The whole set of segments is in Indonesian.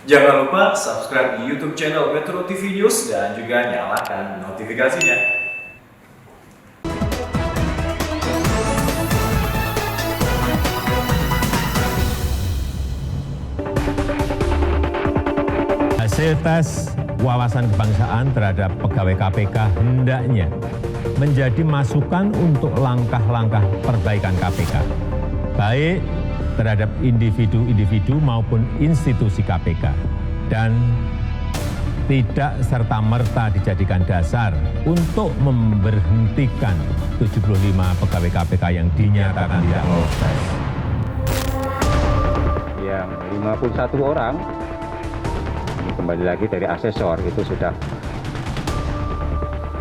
Jangan lupa subscribe di YouTube channel Metro TV News dan juga nyalakan notifikasinya. Hasil tes wawasan kebangsaan terhadap pegawai KPK hendaknya menjadi masukan untuk langkah-langkah perbaikan KPK, baik terhadap individu-individu maupun institusi KPK, dan tidak serta-merta dijadikan dasar untuk memberhentikan 75 pegawai KPK yang dinyatakan tidak lolos tes. Yang 51 orang, ini kembali lagi dari asesor, itu sudah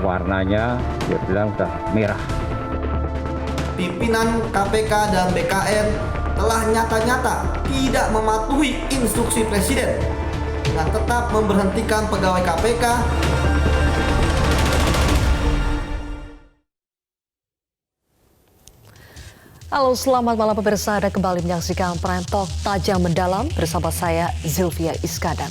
warnanya, dia bilang sudah merah. Pimpinan KPK dan BKN telah nyata-nyata tidak mematuhi instruksi Presiden dengan tetap memberhentikan pegawai KPK. Halo, selamat malam pemirsa. Anda kembali menyaksikan Prime Talk Tajam Mendalam bersama saya Zilvia Iskandar.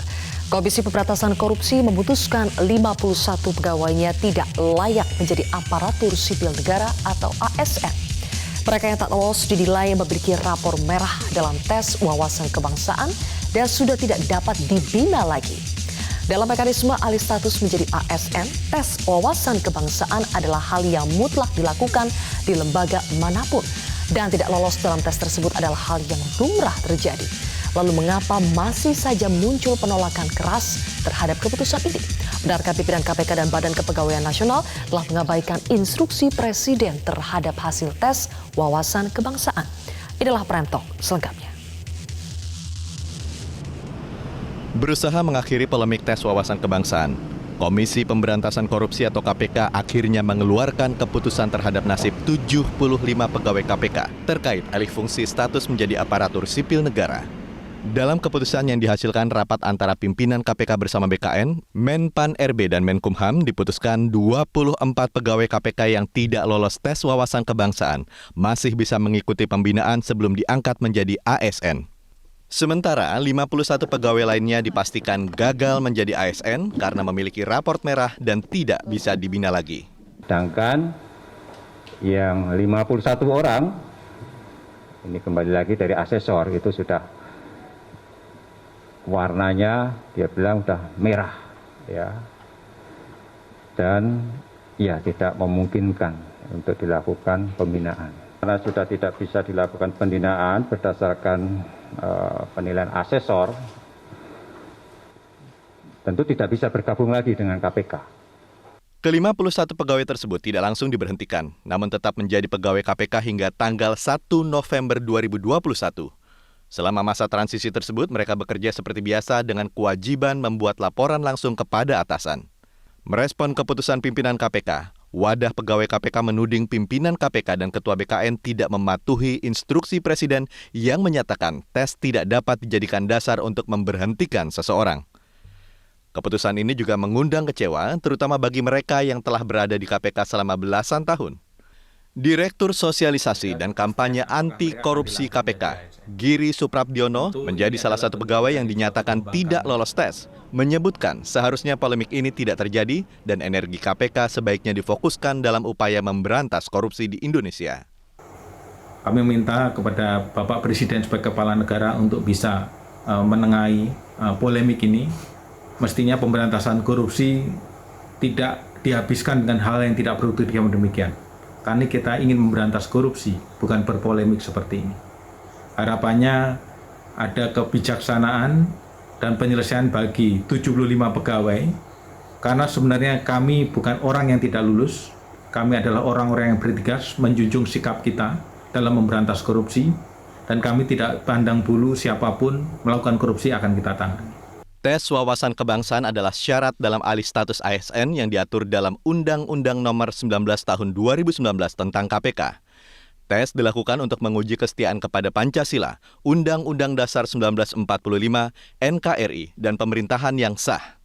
Komisi Pemberantasan Korupsi memutuskan 51 pegawainya tidak layak menjadi aparatur sipil negara atau ASN. Mereka yang tak lolos dinilai memiliki rapor merah dalam tes wawasan kebangsaan dan sudah tidak dapat dibina lagi. Dalam mekanisme alih status menjadi ASN, tes wawasan kebangsaan adalah hal yang mutlak dilakukan di lembaga manapun. Dan tidak lolos dalam tes tersebut adalah hal yang lumrah terjadi. Lalu mengapa masih saja muncul penolakan keras terhadap keputusan ini? Benarkah pimpinan KPK dan Badan Kepegawaian Nasional telah mengabaikan instruksi Presiden terhadap hasil tes wawasan kebangsaan? Inilah Prime Talk selengkapnya. Berusaha mengakhiri polemik tes wawasan kebangsaan, Komisi Pemberantasan Korupsi atau KPK akhirnya mengeluarkan keputusan terhadap nasib 75 pegawai KPK terkait alih fungsi status menjadi aparatur sipil negara. Dalam keputusan yang dihasilkan rapat antara pimpinan KPK bersama BKN, Menpan RB dan Menkumham diputuskan 24 pegawai KPK yang tidak lolos tes wawasan kebangsaan masih bisa mengikuti pembinaan sebelum diangkat menjadi ASN. Sementara 51 pegawai lainnya dipastikan gagal menjadi ASN karena memiliki raport merah dan tidak bisa dibina lagi. Sedangkan yang 51 orang, ini kembali lagi dari asesor, itu sudah warnanya, dia bilang sudah merah, ya, dan ya tidak memungkinkan untuk dilakukan pembinaan. Karena sudah tidak bisa dilakukan pembinaan berdasarkan penilaian asesor, tentu tidak bisa bergabung lagi dengan KPK. Ke-51 pegawai tersebut tidak langsung diberhentikan, namun tetap menjadi pegawai KPK hingga tanggal 1 November 2021. Selama masa transisi tersebut, mereka bekerja seperti biasa dengan kewajiban membuat laporan langsung kepada atasan. Merespon keputusan pimpinan KPK, wadah pegawai KPK menuding pimpinan KPK dan Ketua BKN tidak mematuhi instruksi Presiden yang menyatakan tes tidak dapat dijadikan dasar untuk memberhentikan seseorang. Keputusan ini juga mengundang kecewa, terutama bagi mereka yang telah berada di KPK selama belasan tahun. Direktur Sosialisasi dan Kampanye Anti Korupsi KPK, Giri Suprabdiono, menjadi salah satu pegawai yang dinyatakan tidak lolos tes, menyebutkan seharusnya polemik ini tidak terjadi dan energi KPK sebaiknya difokuskan dalam upaya memberantas korupsi di Indonesia. Kami minta kepada Bapak Presiden sebagai kepala negara untuk bisa menengahi polemik ini. Mestinya pemberantasan korupsi tidak dihabiskan dengan hal yang tidak produktif demikian. Karena kita ingin memberantas korupsi, bukan berpolemik seperti ini. Harapannya ada kebijaksanaan dan penyelesaian bagi 75 pegawai, karena sebenarnya kami bukan orang yang tidak lulus, kami adalah orang-orang yang bertugas menjunjung sikap kita dalam memberantas korupsi, dan kami tidak pandang bulu siapapun melakukan korupsi akan kita tangani. Tes wawasan kebangsaan adalah syarat dalam alih status ASN yang diatur dalam Undang-Undang Nomor 19 Tahun 2019 tentang KPK. Tes dilakukan untuk menguji kesetiaan kepada Pancasila, Undang-Undang Dasar 1945, NKRI, dan pemerintahan yang sah.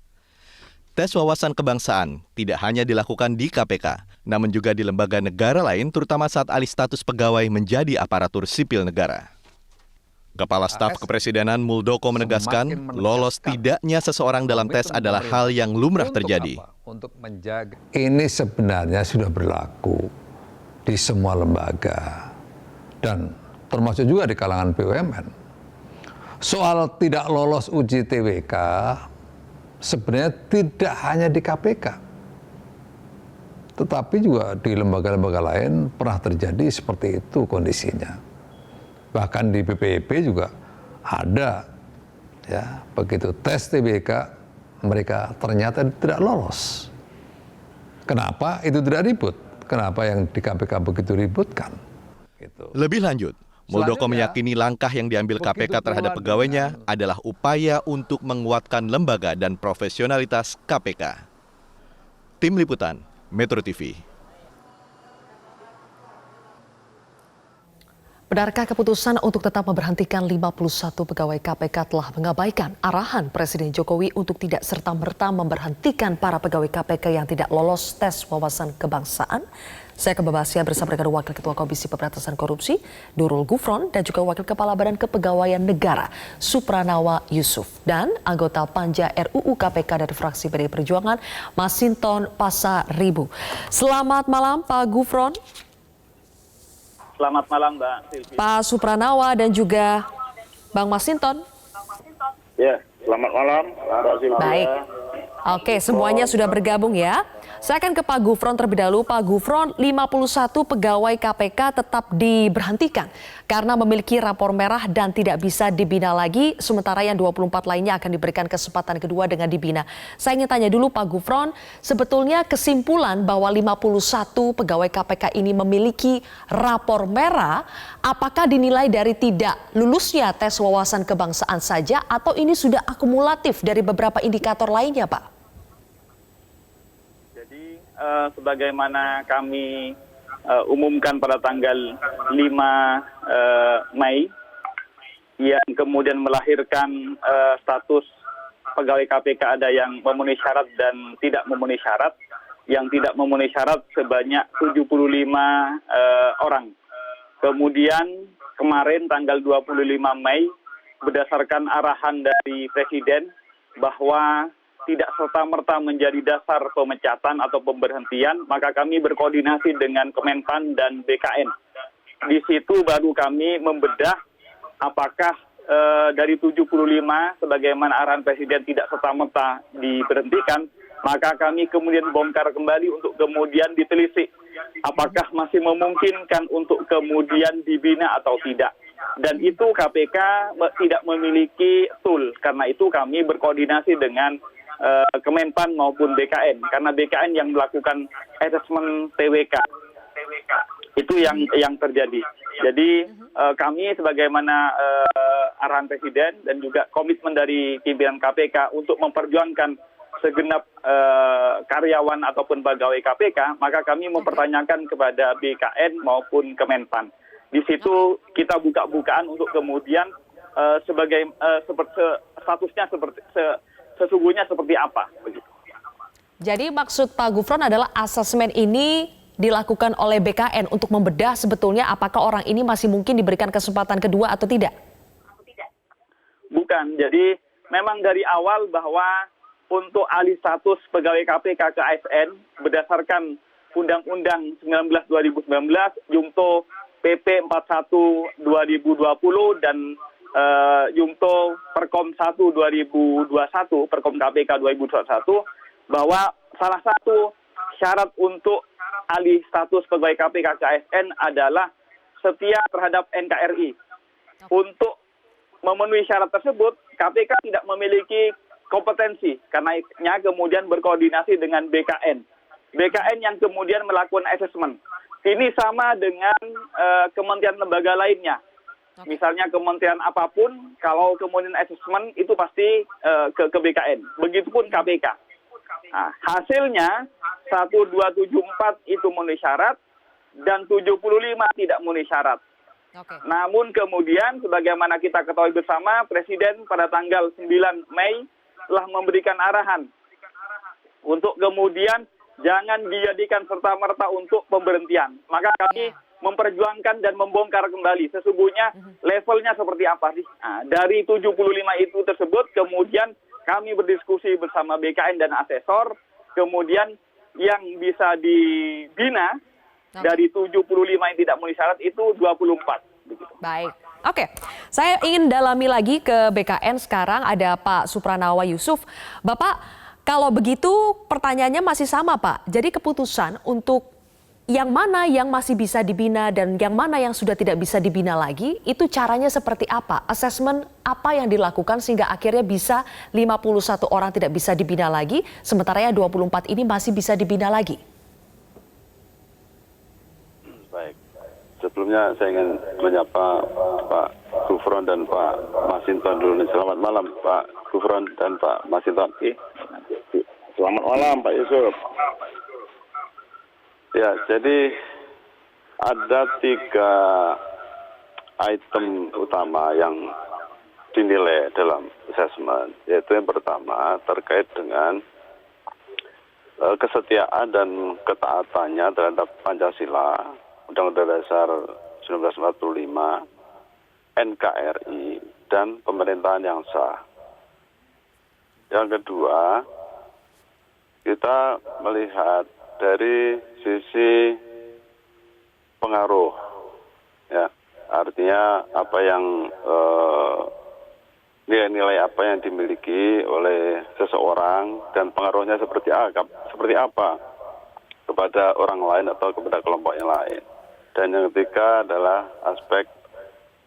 Tes wawasan kebangsaan tidak hanya dilakukan di KPK, namun juga di lembaga negara lain, terutama saat alih status pegawai menjadi aparatur sipil negara. Kepala Staf Kepresidenan Muldoko menegaskan, lolos tidaknya seseorang dalam tes adalah hal yang lumrah terjadi. Untuk menjaga ini sebenarnya sudah berlaku di semua lembaga dan termasuk juga di kalangan BUMN. Soal tidak lolos uji TWK sebenarnya tidak hanya di KPK, tetapi juga di lembaga-lembaga lain pernah terjadi seperti itu kondisinya. Bahkan di BPIP juga ada, ya, begitu tes TBK mereka ternyata tidak lolos. Kenapa itu tidak ribut? Kenapa yang di KPK begitu ributkan? Gitu. Lebih lanjut, Muldoko meyakini langkah yang diambil KPK terhadap pegawainya adalah upaya untuk menguatkan lembaga dan profesionalitas KPK. Tim Liputan, Metro TV. Benarkah keputusan untuk tetap memberhentikan 51 pegawai KPK telah mengabaikan arahan Presiden Jokowi untuk tidak serta-merta memberhentikan para pegawai KPK yang tidak lolos tes wawasan kebangsaan? Saya akan membahasnya bersama dengan Wakil Ketua Komisi Pemberantasan Korupsi, Nurul Gufron, dan juga Wakil Kepala Badan Kepegawaian Negara, Supranawa Yusuf, dan anggota Panja RUU KPK dari fraksi PDI Perjuangan, Masinton Pasaribu. Selamat malam, Pak Gufron. Selamat malam, Mbak Silvi. Pak Supranawa dan juga Bang Masinton. Ya, selamat malam, Mbak Silvi. Baik. Oke, semuanya sudah bergabung ya. Saya akan ke Pak Gufron terlebih dahulu. Pak Gufron, 51 pegawai KPK tetap diberhentikan karena memiliki rapor merah dan tidak bisa dibina lagi, sementara yang 24 lainnya akan diberikan kesempatan kedua dengan dibina. Saya ingin tanya dulu Pak Gufron, sebetulnya kesimpulan bahwa 51 pegawai KPK ini memiliki rapor merah, apakah dinilai dari tidak lulusnya tes wawasan kebangsaan saja atau ini sudah akumulatif dari beberapa indikator lainnya, Pak? Sebagaimana kami umumkan pada tanggal 5 Mei yang kemudian melahirkan status pegawai KPK ada yang memenuhi syarat dan tidak memenuhi syarat. Yang tidak memenuhi syarat sebanyak 75 orang. Kemudian kemarin tanggal 25 Mei berdasarkan arahan dari Presiden bahwa tidak serta-merta menjadi dasar pemecatan atau pemberhentian, maka kami berkoordinasi dengan Kemenpan dan BKN. Di situ baru kami membedah apakah dari 75 sebagaimana arahan Presiden tidak serta-merta diberhentikan, maka kami kemudian bongkar kembali untuk kemudian ditelisik apakah masih memungkinkan untuk kemudian dibina atau tidak. Dan itu KPK tidak memiliki tool, karena itu kami berkoordinasi dengan Kemenpan maupun BKN, karena BKN yang melakukan asesmen TWK. Itu yang terjadi. Jadi kami sebagaimana arahan Presiden dan juga komitmen dari pimpinan KPK untuk memperjuangkan segenap karyawan ataupun pegawai KPK, maka kami mempertanyakan kepada BKN maupun Kemenpan. Di situ kita buka-bukaan untuk kemudian statusnya sesungguhnya seperti apa begitu. Jadi maksud Pak Gufron adalah asesmen ini dilakukan oleh BKN untuk membedah sebetulnya apakah orang ini masih mungkin diberikan kesempatan kedua atau tidak? Bukan, jadi memang dari awal bahwa untuk alih status pegawai KPK ke ASN berdasarkan Undang-Undang 19 2019, Jungto PP 41 2020 dan Jungto Perkom 1 2021, Perkom KPK 2021, bahwa salah satu syarat untuk alih status pegawai KPK ke ASN adalah setia terhadap NKRI. Untuk memenuhi syarat tersebut, KPK tidak memiliki kompetensi, karena kemudian berkoordinasi dengan BKN. BKN yang kemudian melakukan asesmen. Ini sama dengan kementerian lembaga lainnya. Misalnya kementerian apapun, kalau kemudian asesmen itu pasti ke BKN. Begitupun KPK. Nah, hasilnya 1274 itu memenuhi syarat dan 75 tidak memenuhi syarat. Namun kemudian sebagaimana kita ketahui bersama, Presiden pada tanggal 9 Mei telah memberikan arahan untuk kemudian jangan dijadikan serta-merta untuk pemberhentian. Maka kami memperjuangkan dan membongkar kembali sesungguhnya levelnya seperti apa sih. Nah, dari 75 itu tersebut kemudian kami berdiskusi bersama BKN dan asesor, kemudian yang bisa dibina dari 75 yang tidak memenuhi syarat itu 24. Begitu. Baik. Oke, saya ingin dalami lagi ke BKN sekarang, ada Pak Supranawa Yusuf. Bapak, kalau begitu pertanyaannya masih sama Pak, jadi keputusan untuk yang mana yang masih bisa dibina dan yang mana yang sudah tidak bisa dibina lagi, itu caranya seperti apa? Asesmen apa yang dilakukan sehingga akhirnya bisa 51 orang tidak bisa dibina lagi, sementara yang 24 ini masih bisa dibina lagi? Baik, sebelumnya saya ingin menyapa Pak Gufron dan Pak Masinton dulu. Selamat malam Pak Gufron dan Pak Masinton. Selamat malam Pak Yusuf. Ya, jadi ada 3 item utama yang dinilai dalam asesmen, yaitu yang pertama terkait dengan kesetiaan dan ketaatannya terhadap Pancasila, Undang-Undang Dasar 1945, NKRI, dan pemerintahan yang sah. Yang kedua, kita melihat dari sisi pengaruh, ya, artinya apa yang nilai-nilai apa yang dimiliki oleh seseorang dan pengaruhnya seperti apa kepada orang lain atau kepada kelompok yang lain. Dan yang ketiga adalah aspek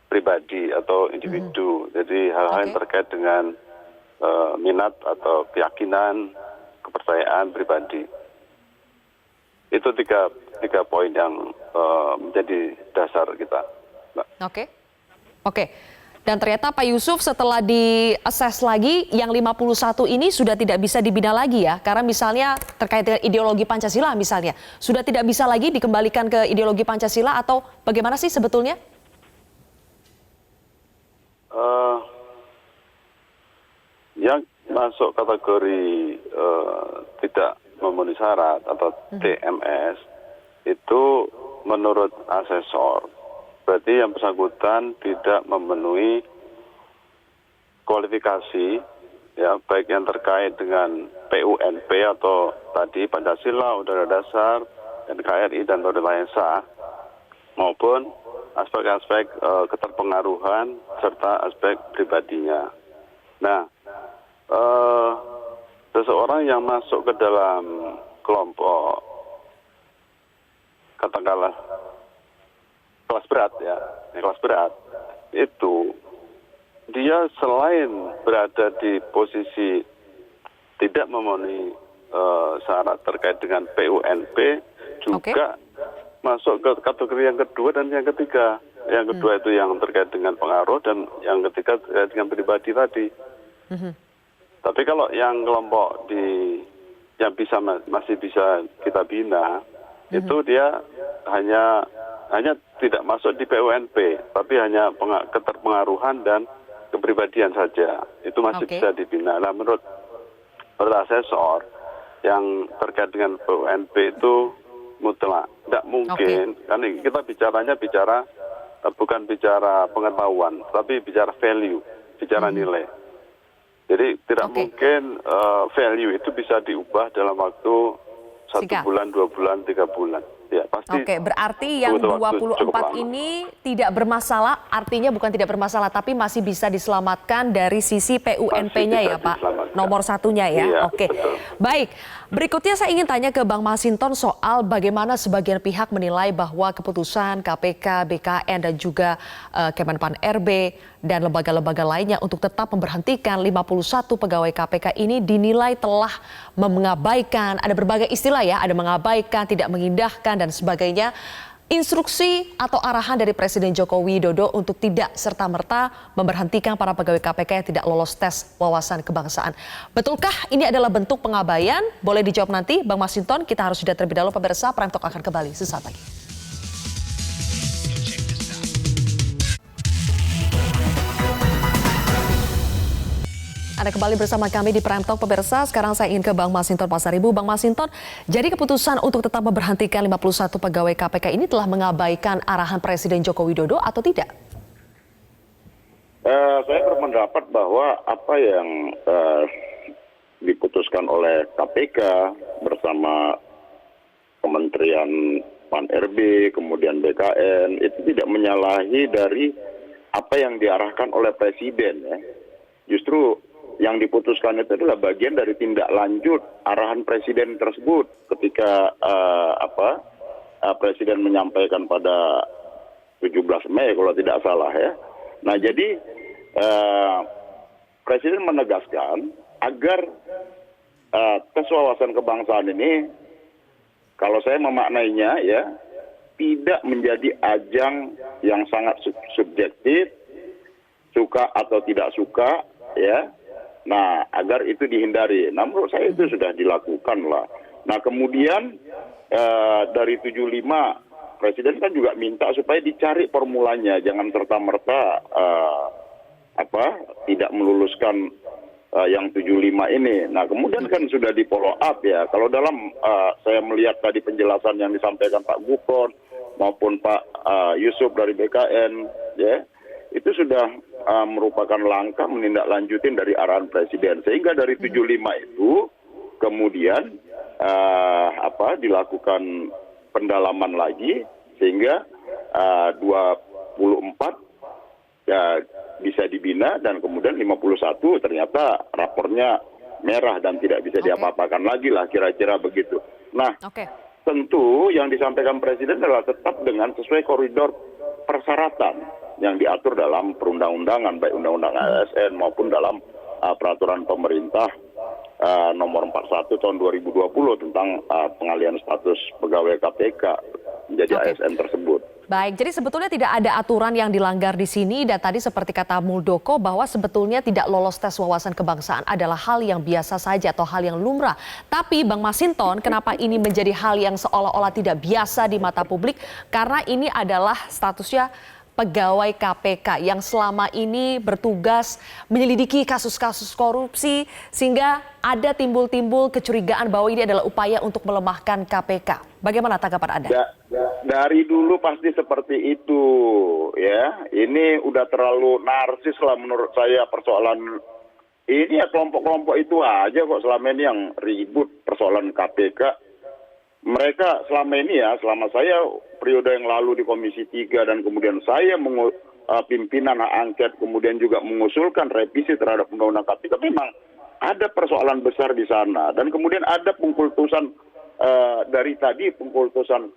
pribadi atau individu, jadi hal-hal yang terkait dengan minat atau keyakinan, kepercayaan pribadi. Itu tiga poin yang menjadi dasar kita, Mbak. Oke. Dan ternyata Pak Yusuf setelah di-assess lagi, yang 51 ini sudah tidak bisa dibina lagi ya? Karena misalnya terkait dengan ideologi Pancasila misalnya, sudah tidak bisa lagi dikembalikan ke ideologi Pancasila atau bagaimana sih sebetulnya? Yang masuk kategori tidak memenuhi syarat atau TMS itu menurut asesor berarti yang bersangkutan tidak memenuhi kualifikasi, ya, baik yang terkait dengan PUNP atau tadi Pancasila, Undang-Undang Dasar, NKRI dan pemerintahan yang sah, maupun aspek-aspek keterpengaruhan serta aspek pribadinya. Nah, seseorang yang masuk ke dalam kelompok katakanlah kelas berat, ya, kelas berat itu dia selain berada di posisi tidak memenuhi syarat terkait dengan PUNP juga masuk ke kategori yang kedua dan yang ketiga. Yang kedua itu yang terkait dengan pengaruh dan yang ketiga terkait dengan pribadi tadi. Tapi kalau yang kelompok yang masih bisa kita bina, itu dia hanya tidak masuk di PUNP, tapi hanya keterpengaruhan dan kepribadian saja. Itu masih bisa dibina. Nah, menurut asesor yang terkait dengan PUNP itu mutlak. Tidak mungkin, karena kita bukan bicara pengetahuan, tapi bicara value, bicara nilai. Jadi tidak mungkin value itu bisa diubah dalam waktu 1 bulan, 2 bulan, 3 bulan. Ya, pasti. Berarti yang 24 ini tidak bermasalah, artinya bukan tidak bermasalah, tapi masih bisa diselamatkan dari sisi PUNP-nya ya Pak, nomor satunya ya. Iya, betul. Baik, berikutnya saya ingin tanya ke Bang Masinton soal bagaimana sebagian pihak menilai bahwa keputusan KPK, BKN dan juga Kemenpan RB dan lembaga-lembaga lainnya untuk tetap memberhentikan 51 pegawai KPK ini dinilai telah mengabaikan, ada berbagai istilah ya, ada mengabaikan, tidak mengindahkan dan sebagainya, instruksi atau arahan dari Presiden Joko Widodo untuk tidak serta-merta memberhentikan para pegawai KPK yang tidak lolos tes wawasan kebangsaan. Betulkah ini adalah bentuk pengabaian? Boleh dijawab nanti, Bang Masinton. Kita harus sudah terlebih dahulu, pemirsa. Prime Talk akan kembali sesaat lagi. Anda kembali bersama kami di Prime Talk pemirsa. Sekarang saya ingin ke Bang Masinton Pasaribu. Bang Masinton, jadi keputusan untuk tetap memberhentikan 51 pegawai KPK ini telah mengabaikan arahan Presiden Joko Widodo atau tidak? Saya berpendapat bahwa apa yang diputuskan oleh KPK bersama Kementerian PAN-RB, kemudian BKN, itu tidak menyalahi dari apa yang diarahkan oleh Presiden. Ya. Justru yang diputuskan itu adalah bagian dari tindak lanjut arahan Presiden tersebut ketika Presiden menyampaikan pada 17 Mei kalau tidak salah ya. Nah jadi Presiden menegaskan agar tes wawasan kebangsaan ini, kalau saya memaknainya ya, tidak menjadi ajang yang sangat subjektif, suka atau tidak suka ya. Nah, agar itu dihindari. Nah, menurut saya itu sudah dilakukan lah. Nah, kemudian dari 75 Presiden kan juga minta supaya dicari formulanya, jangan serta-merta tidak meluluskan yang 75 ini. Nah, kemudian kan sudah di follow up ya. Kalau dalam saya melihat tadi penjelasan yang disampaikan Pak Gufron maupun Pak Yusuf dari BKN ya, itu sudah merupakan langkah menindaklanjutin dari arahan Presiden. Sehingga dari 75 itu kemudian dilakukan pendalaman lagi sehingga 24 bisa dibina dan kemudian 51 ternyata rapornya merah dan tidak bisa diapa-apakan lagi lah, kira-kira begitu. Nah, tentu yang disampaikan Presiden adalah tetap dengan sesuai koridor persyaratan yang diatur dalam perundang-undangan, baik undang-undang ASN maupun dalam peraturan pemerintah nomor 41 tahun 2020 tentang pengalihan status pegawai KPK menjadi ASN tersebut. Baik, jadi sebetulnya tidak ada aturan yang dilanggar di sini dan tadi seperti kata Muldoko bahwa sebetulnya tidak lolos tes wawasan kebangsaan adalah hal yang biasa saja atau hal yang lumrah. Tapi Bang Masinton, kenapa ini menjadi hal yang seolah-olah tidak biasa di mata publik? Karena ini adalah statusnya pegawai KPK yang selama ini bertugas menyelidiki kasus-kasus korupsi sehingga ada timbul-timbul kecurigaan bahwa ini adalah upaya untuk melemahkan KPK. Bagaimana tanggapan Anda? Dari dulu pasti seperti itu ya. Ini udah terlalu narsis lah menurut saya persoalan ini ya, kelompok-kelompok itu aja kok selama ini yang ribut persoalan KPK. Mereka selama ini ya, selama saya periode yang lalu di Komisi 3 dan kemudian saya pimpinan hak angket, kemudian juga mengusulkan revisi terhadap undang-undang KPK, memang ada persoalan besar di sana. Dan kemudian ada pengkultusan dari tadi, pengkultusan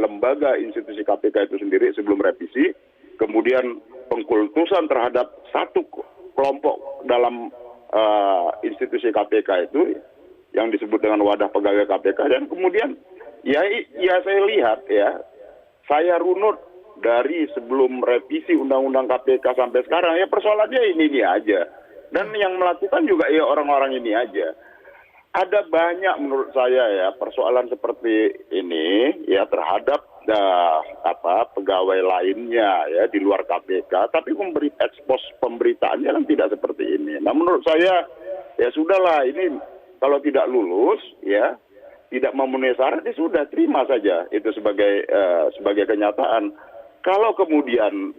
lembaga institusi KPK itu sendiri sebelum revisi, kemudian pengkultusan terhadap satu kelompok dalam institusi KPK itu, yang disebut dengan wadah pegawai KPK, dan kemudian ya saya lihat ya, saya runut dari sebelum revisi undang-undang KPK sampai sekarang ya persoalannya ini aja, dan yang melakukan juga ya orang-orang ini aja. Ada banyak menurut saya ya persoalan seperti ini ya terhadap pegawai lainnya ya di luar KPK, tapi ekspos pemberitaannya kan tidak seperti ini. Nah menurut saya ya sudahlah, ini kalau tidak lulus, ya tidak memenuhi syarat, ya sudah terima saja itu sebagai kenyataan. Kalau kemudian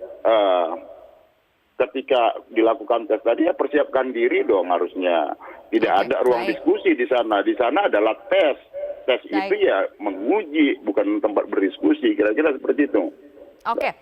ketika dilakukan tes tadi ya persiapkan diri dong harusnya. Tidak ada ruang diskusi di sana. Di sana adalah tes. Tes itu ya menguji, bukan tempat berdiskusi. Kira-kira seperti itu. Oke.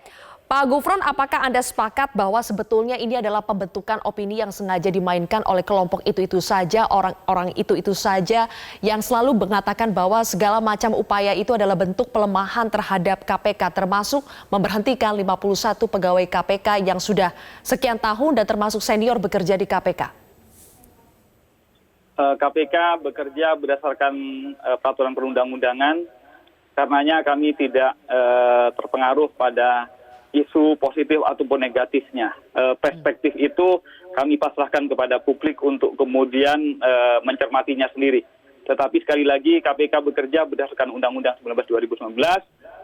Pak Gufron, apakah Anda sepakat bahwa sebetulnya ini adalah pembentukan opini yang sengaja dimainkan oleh kelompok itu-itu saja, orang-orang itu-itu saja yang selalu mengatakan bahwa segala macam upaya itu adalah bentuk pelemahan terhadap KPK, termasuk memberhentikan 51 pegawai KPK yang sudah sekian tahun dan termasuk senior bekerja di KPK? KPK bekerja berdasarkan peraturan perundang-undangan, karenanya kami tidak terpengaruh pada isu positif ataupun negatifnya. Perspektif itu kami pasrahkan kepada publik untuk kemudian mencermatinya sendiri. Tetapi sekali lagi KPK bekerja berdasarkan Undang-Undang 19 2019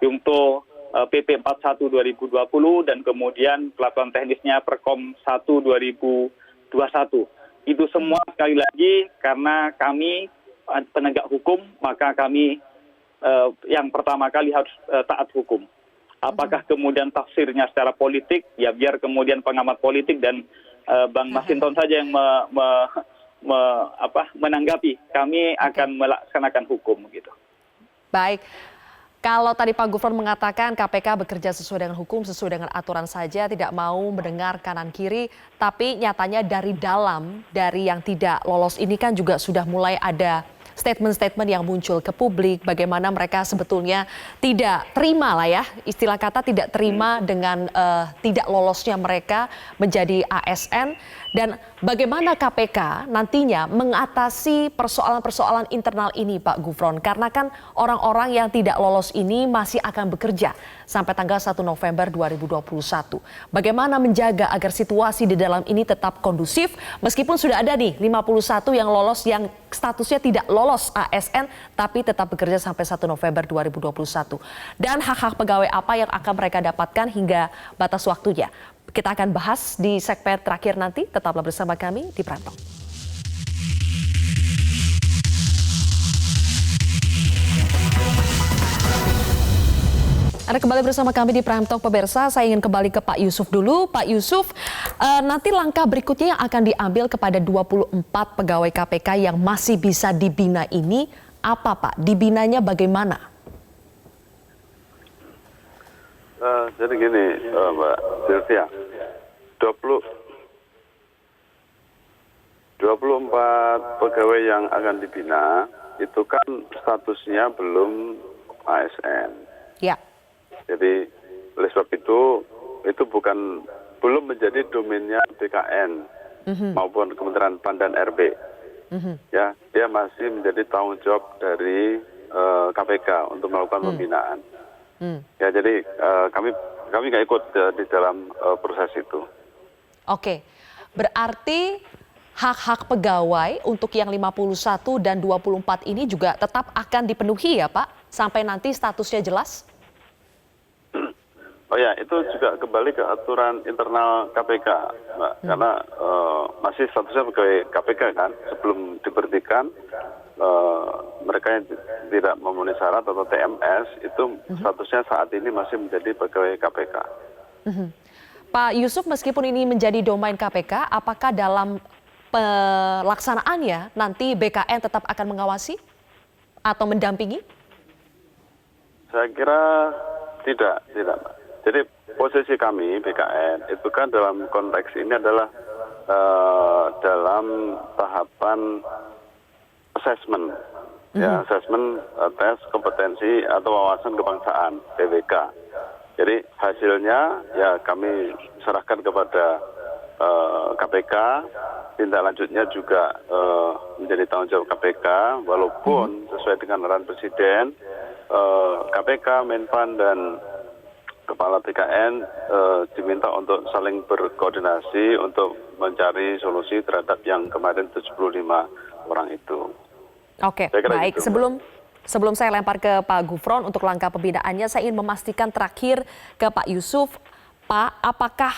untuk PP 41 2020 dan kemudian pelaporan teknisnya Perkom 1 2021. Itu semua sekali lagi karena kami penegak hukum, maka kami yang pertama kali harus taat hukum. Apakah kemudian tafsirnya secara politik, ya biar kemudian pengamat politik dan Bang Masinton saja yang menanggapi. Kami akan melaksanakan hukum gitu. Baik. Kalau tadi Pak Gufron mengatakan KPK bekerja sesuai dengan hukum, sesuai dengan aturan saja, tidak mau mendengar kanan kiri, tapi nyatanya dari dalam, dari yang tidak lolos ini kan juga sudah mulai ada statement-statement yang muncul ke publik, bagaimana mereka sebetulnya tidak terima lah ya, istilah kata tidak terima dengan tidak lolosnya mereka menjadi ASN, dan bagaimana KPK nantinya mengatasi persoalan-persoalan internal ini Pak Gufron, karena kan orang-orang yang tidak lolos ini masih akan bekerja sampai tanggal 1 November 2021. Bagaimana menjaga agar situasi di dalam ini tetap kondusif, meskipun sudah ada nih 51 yang lolos yang statusnya tidak lolos ASN tapi tetap bekerja sampai 1 November 2021. Dan hak-hak pegawai apa yang akan mereka dapatkan hingga batas waktunya. Kita akan bahas di segmen terakhir nanti, tetaplah bersama kami di Prime Talk. Anda kembali bersama kami di Prime Talk, pemirsa. Saya ingin kembali ke Pak Yusuf dulu. Pak Yusuf, nanti langkah berikutnya yang akan diambil kepada 24 pegawai KPK yang masih bisa dibina ini apa Pak? Dibinanya bagaimana? Jadi gini Mbak Sylvia, 24 pegawai yang akan dibina itu kan statusnya belum ASN. Ya. Jadi oleh sebab itu belum menjadi domainnya BKN maupun Kementerian PAN dan RB. Ya, dia masih menjadi tanggung jawab dari KPK untuk melakukan pembinaan. Ya, jadi kami nggak ikut di dalam proses itu. Oke, berarti hak-hak pegawai untuk yang 51 dan 24 ini juga tetap akan dipenuhi ya Pak, sampai nanti statusnya jelas? Oh ya, itu juga kembali ke aturan internal KPK, Mbak. Karena masih statusnya pegawai KPK kan, sebelum diberhentikan mereka yang tidak memenuhi syarat atau TMS itu statusnya saat ini masih menjadi pegawai KPK. Pak Yusuf, meskipun ini menjadi domain KPK, apakah dalam pelaksanaannya nanti BKN tetap akan mengawasi atau mendampingi? Saya kira tidak, Mbak. Jadi posisi kami BKN itu kan dalam konteks ini adalah dalam tahapan assessment, ya assessment tes kompetensi atau wawasan kebangsaan (TWK). Jadi hasilnya ya kami serahkan kepada KPK, tindak lanjutnya juga menjadi tanggung jawab KPK, walaupun sesuai dengan arahan Presiden, KPK, Menpan dan Kepala BKN diminta untuk saling berkoordinasi untuk mencari solusi terhadap yang kemarin 75 orang itu. Oke, baik. Gitu. Sebelum saya lempar ke Pak Gufron untuk langkah pembinaannya, saya ingin memastikan terakhir ke Pak Yusuf. Pak, apakah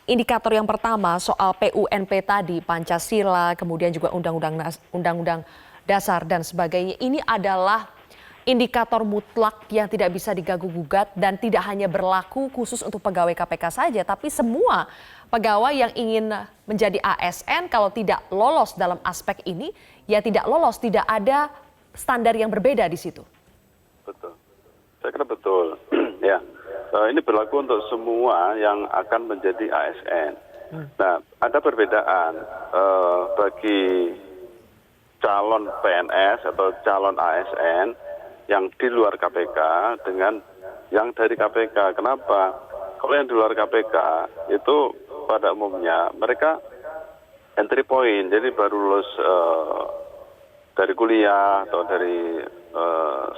indikator yang pertama soal PUNP tadi, Pancasila, kemudian juga Undang-Undang Dasar dan sebagainya, ini adalah indikator mutlak yang tidak bisa diganggu-gugat dan tidak hanya berlaku khusus untuk pegawai KPK saja, tapi semua pegawai yang ingin menjadi ASN kalau tidak lolos dalam aspek ini, ya tidak lolos, tidak ada standar yang berbeda di situ. Betul, saya kira betul. Ya, ini berlaku untuk semua yang akan menjadi ASN. Nah, ada perbedaan bagi calon PNS atau calon ASN yang di luar KPK dengan yang dari KPK. Kenapa? Kalau yang di luar KPK itu pada umumnya mereka entry point, jadi baru lulus dari kuliah atau dari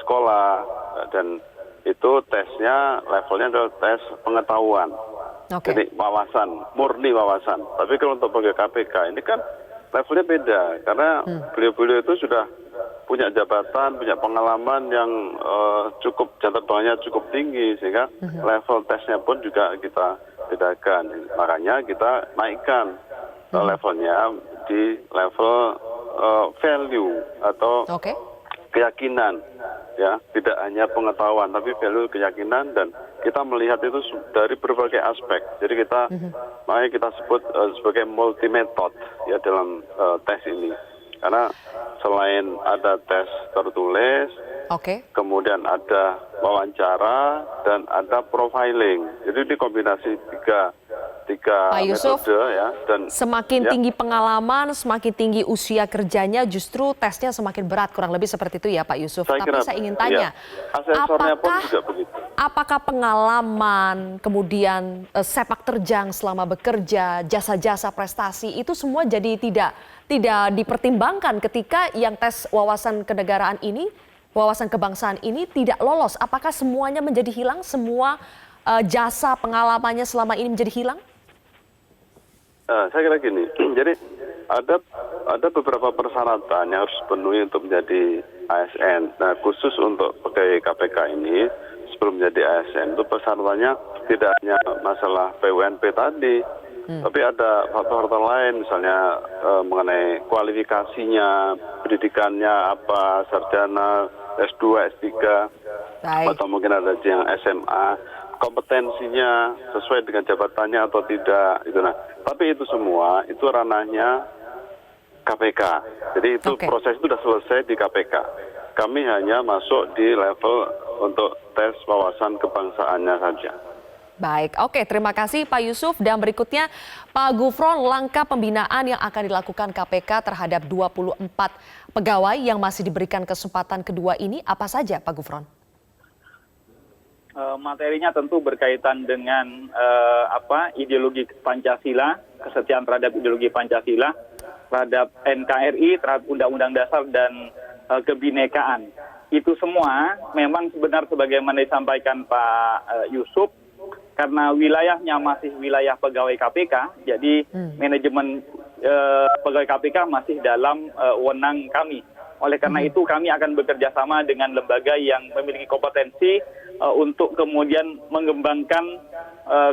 sekolah, dan itu tesnya levelnya adalah tes pengetahuan. Jadi wawasan, murni wawasan. Tapi kalau untuk pegawai KPK ini kan levelnya beda, karena beliau-beliau itu sudah punya jabatan, punya pengalaman yang cukup, jabatan cukup tinggi, sehingga level tesnya pun juga kita bedakan. Makanya kita naikkan levelnya di level value atau keyakinan, ya, tidak hanya pengetahuan tapi value, keyakinan, dan kita melihat itu dari berbagai aspek. Jadi kita makanya kita sebut sebagai multi method ya dalam tes ini, karena selain ada tes tertulis, kemudian ada wawancara dan ada profiling. Jadi dikombinasi tiga Pak Yusuf, metode ya, dan semakin tinggi pengalaman, semakin tinggi usia kerjanya, justru tesnya semakin berat, kurang lebih seperti itu ya Pak Yusuf. Tapi saya ingin tanya, apakah pengalaman, kemudian sepak terjang selama bekerja, jasa-jasa prestasi itu semua jadi tidak dipertimbangkan ketika yang tes wawasan kenegaraan ini, wawasan kebangsaan ini tidak lolos? Apakah semuanya menjadi hilang, semua jasa pengalamannya selama ini menjadi hilang? Saya kira gini, jadi ada beberapa persyaratan yang harus dipenuhi untuk menjadi ASN. Nah, khusus untuk pegawai KPK ini sebelum menjadi ASN itu persyaratannya tidak hanya masalah PUNP tadi, tapi ada faktor-faktor lain, misalnya mengenai kualifikasinya, pendidikannya apa, sarjana, S2, S3, atau mungkin ada yang SMA, kompetensinya sesuai dengan jabatannya atau tidak, itu. Nah, tapi itu semua itu ranahnya KPK. Jadi itu proses itu sudah selesai di KPK. Kami hanya masuk di level untuk tes wawasan kebangsaannya saja. Baik, terima kasih Pak Yusuf. Dan berikutnya Pak Gufron, langkah pembinaan yang akan dilakukan KPK terhadap 24 pegawai yang masih diberikan kesempatan kedua ini apa saja Pak Gufron? Materinya tentu berkaitan dengan ideologi Pancasila, kesetiaan terhadap ideologi Pancasila, terhadap NKRI, terhadap Undang-Undang Dasar dan kebinekaan. Itu semua memang sebenar sebagaimana disampaikan Pak Yusuf, karena wilayahnya masih wilayah pegawai KPK, jadi manajemen pegawai KPK masih dalam wewenang kami. Oleh karena itu kami akan bekerja sama dengan lembaga yang memiliki kompetensi untuk kemudian mengembangkan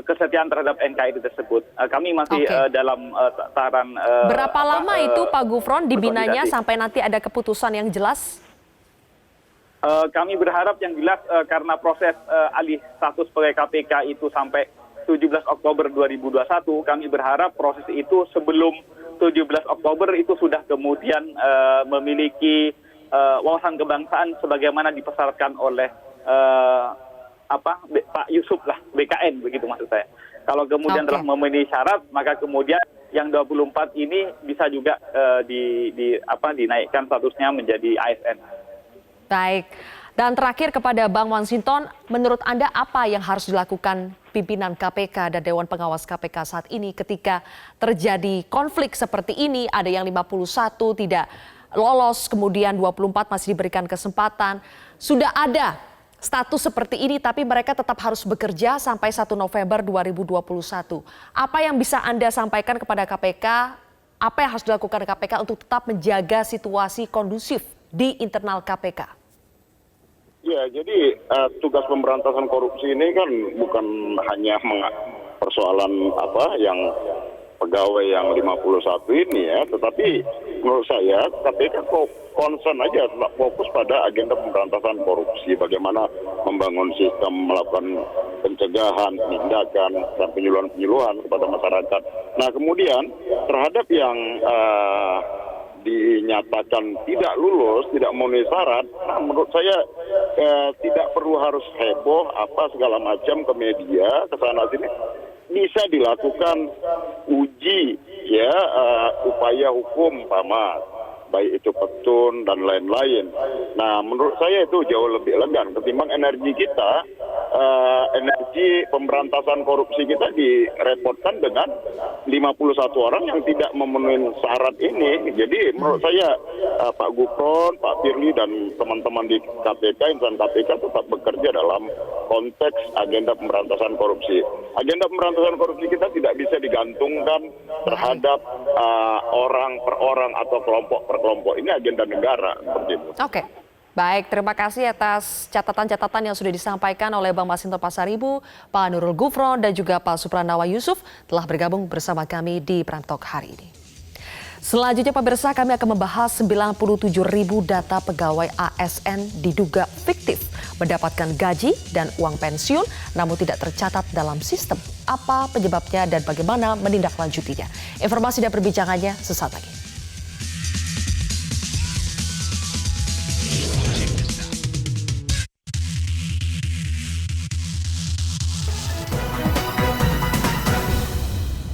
kesetiaan terhadap NKRI tersebut. Kami masih dalam tataran berapa lama itu Pak Gufron dibinanya sampai nanti ada keputusan yang jelas? Kami berharap yang jelas karena proses alih status pegawai KPK itu sampai 17 Oktober 2021, kami berharap proses itu sebelum 17 Oktober itu sudah kemudian memiliki wawasan kebangsaan sebagaimana dipersyaratkan oleh Pak Yusuf lah, BKN begitu maksud saya. Kalau kemudian telah memenuhi syarat, maka kemudian yang 24 ini bisa juga dinaikkan statusnya menjadi ASN. Baik. Dan terakhir kepada Bang Masinton, menurut Anda apa yang harus dilakukan pimpinan KPK dan Dewan Pengawas KPK saat ini ketika terjadi konflik seperti ini, ada yang 51 tidak lolos, kemudian 24 masih diberikan kesempatan. Sudah ada status seperti ini tapi mereka tetap harus bekerja sampai 1 November 2021. Apa yang bisa Anda sampaikan kepada KPK? Apa yang harus dilakukan KPK untuk tetap menjaga situasi kondusif di internal KPK? Ya, jadi tugas pemberantasan korupsi ini kan bukan hanya persoalan yang pegawai yang 51 ini ya, tetapi menurut saya KPK kok concern aja, tetap fokus pada agenda pemberantasan korupsi, bagaimana membangun sistem, melakukan pencegahan, penindakan, dan penyuluhan-penyuluhan kepada masyarakat. Nah, kemudian terhadap yang dinyatakan tidak lulus, tidak memenuhi syarat, nah menurut saya tidak perlu harus heboh segala macam ke media, ke sana sini. Bisa dilakukan uji upaya hukum baik itu petun dan lain-lain. Nah, menurut saya itu jauh lebih elegan ketimbang energi kita, energi pemberantasan korupsi kita direpotkan dengan 51 orang yang tidak memenuhi syarat ini. Jadi menurut saya Pak Gufron, Pak Firly dan teman-teman di KPK, insan KPK tetap bekerja dalam konteks agenda pemberantasan korupsi. Agenda pemberantasan korupsi kita tidak bisa digantungkan terhadap orang per orang atau kelompok per kelompok. Ini agenda negara seperti itu. Oke. Baik, terima kasih atas catatan-catatan yang sudah disampaikan oleh Bang Masinton Pasaribu, Pak Nurul Gufron, dan juga Pak Supranawa Yusuf telah bergabung bersama kami di Prime Talk hari ini. Selanjutnya pemirsa, kami akan membahas 97.000 data pegawai ASN diduga fiktif mendapatkan gaji dan uang pensiun namun tidak tercatat dalam sistem. Apa penyebabnya dan bagaimana menindaklanjutinya? Informasi dan perbincangannya sesaat lagi.